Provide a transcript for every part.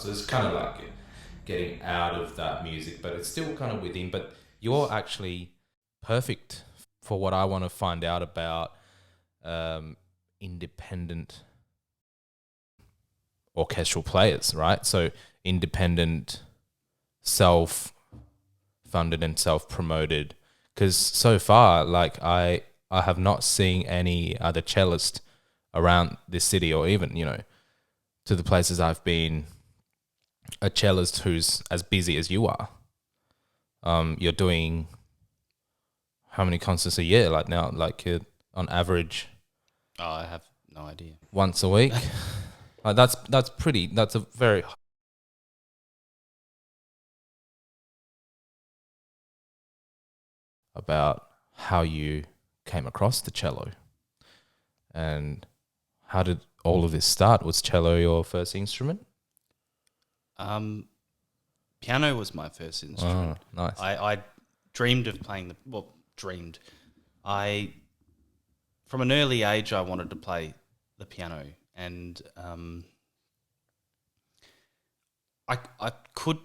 So it's kind of like getting out of that music, but it's still kind of within. But you're actually perfect for what I want to find out about independent orchestral players, right? So independent, self-funded and self-promoted. Because so far, like I have not seen any other cellist around this city, or even, to the places I've been, a cellist who's as busy as you are. You're doing how many concerts a year? Like now, like you're on average Oh, I have no idea. once a week. Like that's a very about how you came across the cello and how did all of this start? Was cello your first instrument? Piano was my first instrument. Oh, nice. I dreamed of playing dreamed. From an early age, I wanted to play the piano, and I could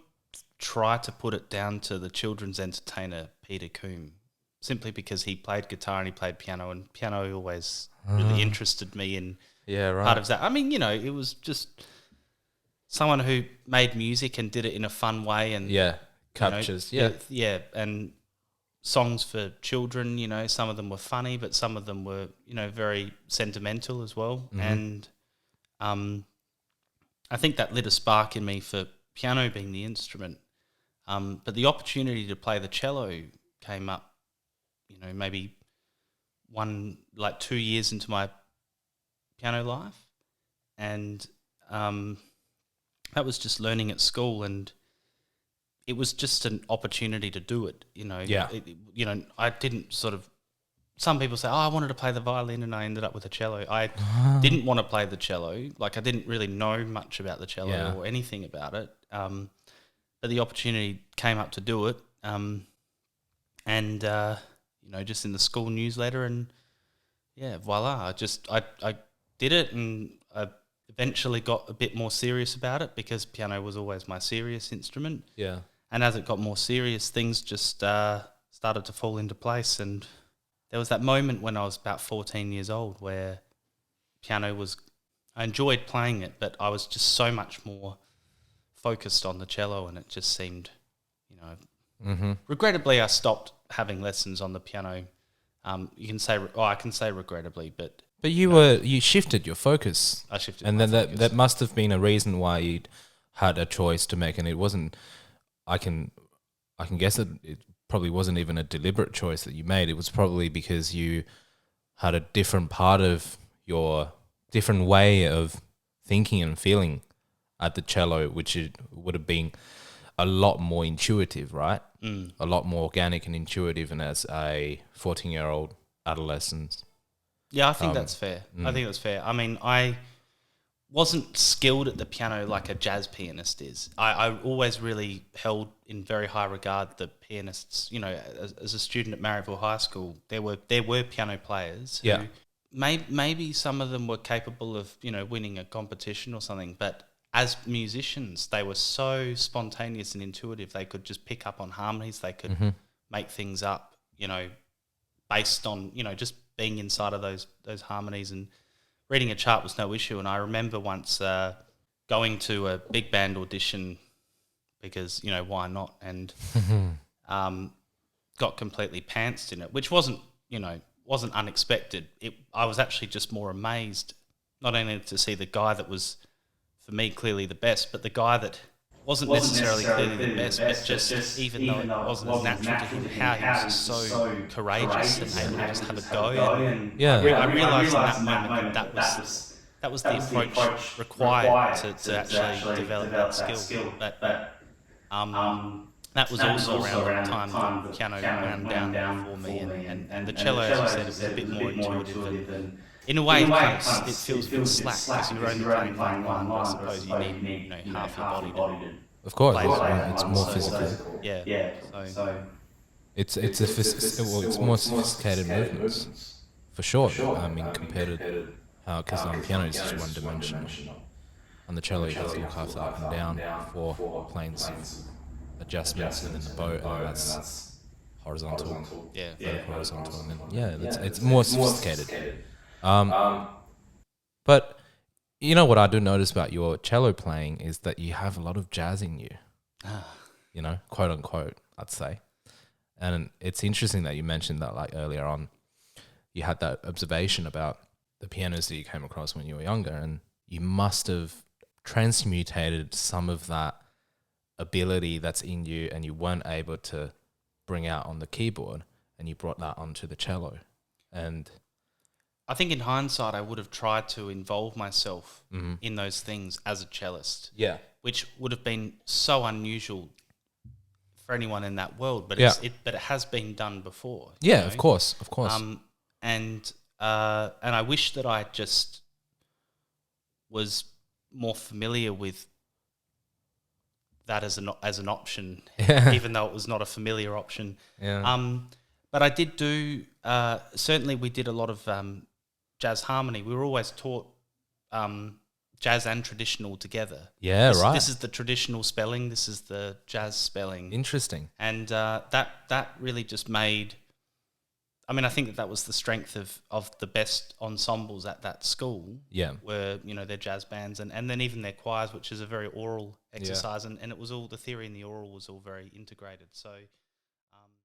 try to put it down to the children's entertainer Peter Coombe, simply because he played guitar and he played piano, and piano always really interested me in part of that. I mean, it was just someone who made music and did it in a fun way, and captures, and songs for children. Some of them were funny, but some of them were very sentimental as well, and I think that lit a spark in me for piano being the instrument. But the opportunity to play the cello came up, maybe 2 years into my piano life, and that was just learning at school, and it was just an opportunity to do it. I didn't sort of. Some people say, "Oh, I wanted to play the violin," and I ended up with a cello. I didn't want to play the cello. Like, I didn't really know much about the cello or anything about it. But the opportunity came up to do it, and just in the school newsletter, and voila! I did it, and I eventually got a bit more serious about it, because piano was always my serious instrument. Yeah. And as it got more serious, things just started to fall into place. And there was that moment when I was about 14 years old where I enjoyed playing it, but I was just so much more focused on the cello, and it just seemed, regrettably, I stopped having lessons on the piano. I can say regrettably, but you shifted your focus. I shifted, and my then focus. that must have been a reason why you had a choice to make, and it wasn't. I can guess that it probably wasn't even a deliberate choice that you made. It was probably because you had a different part of your different way of thinking and feeling at the cello, which it would have been a lot more intuitive, right? A lot more organic and intuitive, and as a 14-year-old adolescent. Yeah, I think that's fair. I think that's fair. I mean, I wasn't skilled at the piano like a jazz pianist is. I always really held in very high regard the pianists. As a student at Marrickville High School, there were piano players who maybe some of them were capable of winning a competition or something, but as musicians, they were so spontaneous and intuitive. They could just pick up on harmonies. They could make things up, based on just being inside of those harmonies, and reading a chart was no issue. And I remember once going to a big band audition because, why not? And got completely pantsed in it, which wasn't unexpected. I was actually just more amazed, not only to see the guy that was, for me, clearly the best, but the guy that wasn't necessarily clearly the best, but just even though it wasn't as natural to him, how he was just so courageous and able to just have a go. And I realised in that moment that was the approach required to actually develop that skill. But that was also around the time the piano wound down for me, and the cello, as you said, it was a bit more intuitive, and in a way, it feels a bit slack because you're only playing line one, but I suppose you need half your body to. Of course, play it's more physical. Yeah. So it's more sophisticated movements for sure. I mean, compared to how, because on piano it's just one dimensional. on the cello you have to look after up and down before playing some adjustments, and then the bow, and then that's horizontal, Yeah. vertical, horizontal, and then it's more sophisticated. But you know what I do notice about your cello playing is that you have a lot of jazz in you. You know, quote unquote, I'd say. And it's interesting that you mentioned that, like, earlier on, you had that observation about the pianos that you came across when you were younger, and you must have transmutated some of that ability that's in you and you weren't able to bring out on the keyboard, and you brought that onto the cello. And I think in hindsight, I would have tried to involve myself in those things as a cellist. Yeah. Which would have been so unusual for anyone in that world, but it has been done before. Yeah, you know? of course. And I wish that I just was more familiar with that as an option, even though it was not a familiar option. Yeah. But I did do certainly we did a lot of jazz harmony. We were always taught jazz and traditional together. Yeah, right. This is the traditional spelling. This is the jazz spelling. Interesting. And that really just made. I mean, I think that was the strength of the best ensembles at that school. Yeah. Were, you know, their jazz bands and then even their choirs, which is a very oral exercise, and it was all the theory and the oral was all very integrated. So